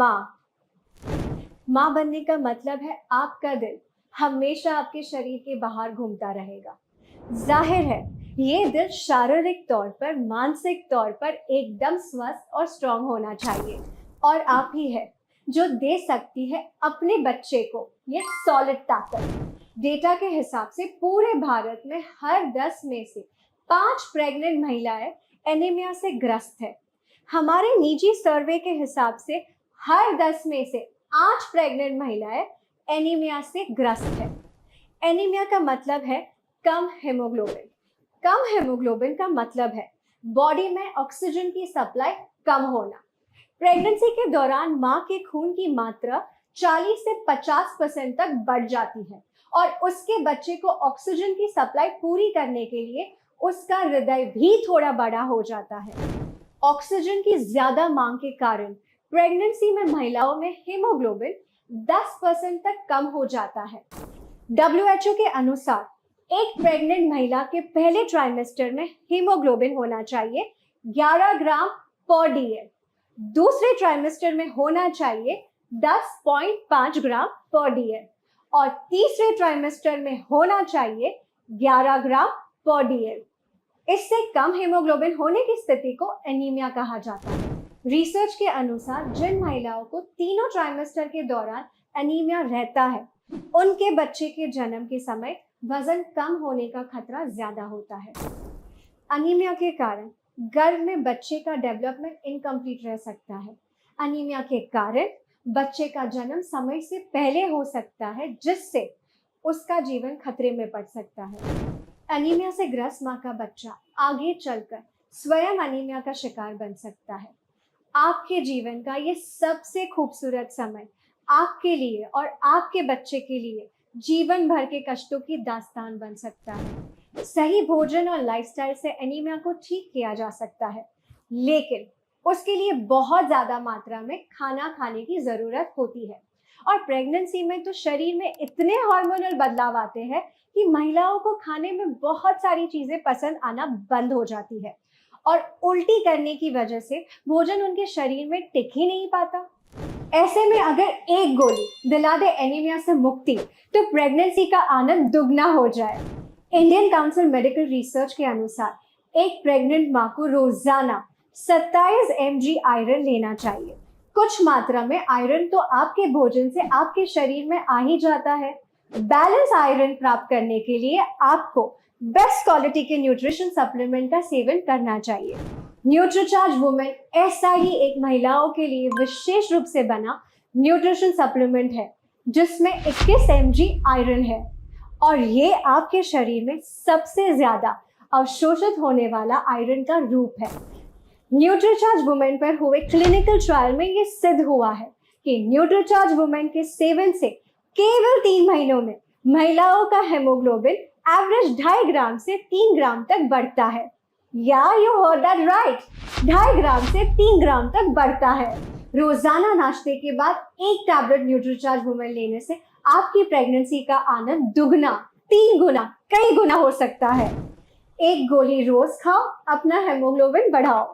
माँ। माँ बनने का मतलब है आपका दिल हमेशा आपके शरीर के बाहर घूमता रहेगा। जाहिर है ये दिल शारीरिक तौर पर, मानसिक तौर पर एकदम स्वस्थ और स्ट्रांग होना चाहिए, और आप ही है जो दे सकती है अपने बच्चे को ये सॉलिड ताकत। डेटा के हिसाब से पूरे भारत में हर 10 में से 5 प्रेग्नेंट महिलाएं एनीमिया से ग्रस्त है। हमारे निजी सर्वे के हिसाब से हर 10 में से 8 प्रेग्नेंट महिलाएं एनीमिया से ग्रस्त है। एनीमिया का मतलब है कम हेमोग्लोबिन। कम हेमोग्लोबिन का मतलब है बॉडी में ऑक्सीजन की सप्लाई कम होना। प्रेगनेंसी के दौरान माँ के खून की मात्रा 40 से 50% तक बढ़ जाती है, और उसके बच्चे को ऑक्सीजन की सप्लाई पूरी करने के लिए उसका हृदय भी थोड़ा बड़ा हो जाता है। ऑक्सीजन की ज्यादा मांग के कारण प्रेगनेंसी में महिलाओं में हीमोग्लोबिन 10% तक कम हो जाता है। WHO के अनुसार एक प्रेग्नेंट महिला के पहले ट्राइमेस्टर में हीमोग्लोबिन होना चाहिए 11 ग्राम पर DL, दूसरे ट्राइमेस्टर में होना चाहिए 10.5 ग्राम पर DL, और तीसरे ट्राइमेस्टर में होना चाहिए 11 ग्राम पर DL। इससे कम हीमोग्लोबिन होने की स्थिति को एनीमिया कहा जाता है। रिसर्च के अनुसार जिन महिलाओं को तीनों ट्राइमेस्टर के दौरान एनीमिया रहता है, उनके बच्चे के जन्म के समय वजन कम होने का खतरा ज्यादा होता है। एनीमिया के कारण गर्भ में बच्चे का डेवलपमेंट इनकम्प्लीट रह सकता है। एनीमिया के कारण बच्चे का जन्म समय से पहले हो सकता है, जिससे उसका जीवन खतरे में पड़ सकता है। एनीमिया से ग्रस्त माँ का बच्चा आगे चलकर स्वयं एनीमिया का शिकार बन सकता है। आपके जीवन का ये सबसे खूबसूरत समय आपके लिए और आपके बच्चे के लिए जीवन भर के कष्टों की दास्तान बन सकता है। सही भोजन और लाइफस्टाइल से एनीमिया को ठीक किया जा सकता है, लेकिन उसके लिए बहुत ज्यादा मात्रा में खाना खाने की जरूरत होती है। और प्रेगनेंसी में तो शरीर में इतने हार्मोनल बदलाव आते हैं कि महिलाओं को खाने में बहुत सारी चीजें पसंद आना बंद हो जाती है, और उल्टी करने की वजह से भोजन उनके शरीर में टिक ही नहीं पाता। ऐसे में अगर एक गोली दिला दे एनीमिया से मुक्ति, तो प्रेगनेंसी का आनंद दुगना हो जाए। इंडियन काउंसिल मेडिकल रिसर्च के अनुसार एक प्रेग्नेंट माँ को रोजाना 27 mg आयरन लेना चाहिए। कुछ मात्रा में आयरन तो आपके भोजन से आपके शरीर में आ ही जाता है। बैलेंस आयरन प्राप्त करने के लिए आपको बेस्ट क्वालिटी के न्यूट्रिशन सप्लीमेंट का सेवन करना चाहिए। न्यूट्रीचार्ज वुमेन ऐसा ही एक महिलाओं के लिए विशेष रूप से बना न्यूट्रिशन सप्लीमेंट है, जिसमें 21 mg आयरन है, और ये आपके शरीर में सबसे ज्यादा अवशोषित होने वाला आयरन का रूप है। न्यूट्रीचार्ज वुमेन पर हुए क्लिनिकल ट्रायल में ये सिद्ध हुआ है कि न्यूट्रीचार्ज वुमेन के सेवन से केवल 3 महीनों में महिलाओं का हेमोग्लोबिन एवरेज 2.5 ग्राम से 3 ग्राम तक बढ़ता है। या यू हर्ड दैट राइट, 2.5 ग्राम से 3 ग्राम तक बढ़ता है। रोजाना नाश्ते के बाद एक टैबलेट न्यूट्रीचार्ज वुमेन लेने से आपकी प्रेगनेंसी का आनंद दुगना, 3 गुना, कई गुना हो सकता है। एक गोली रोज खाओ, अपना हेमोग्लोबिन बढ़ाओ।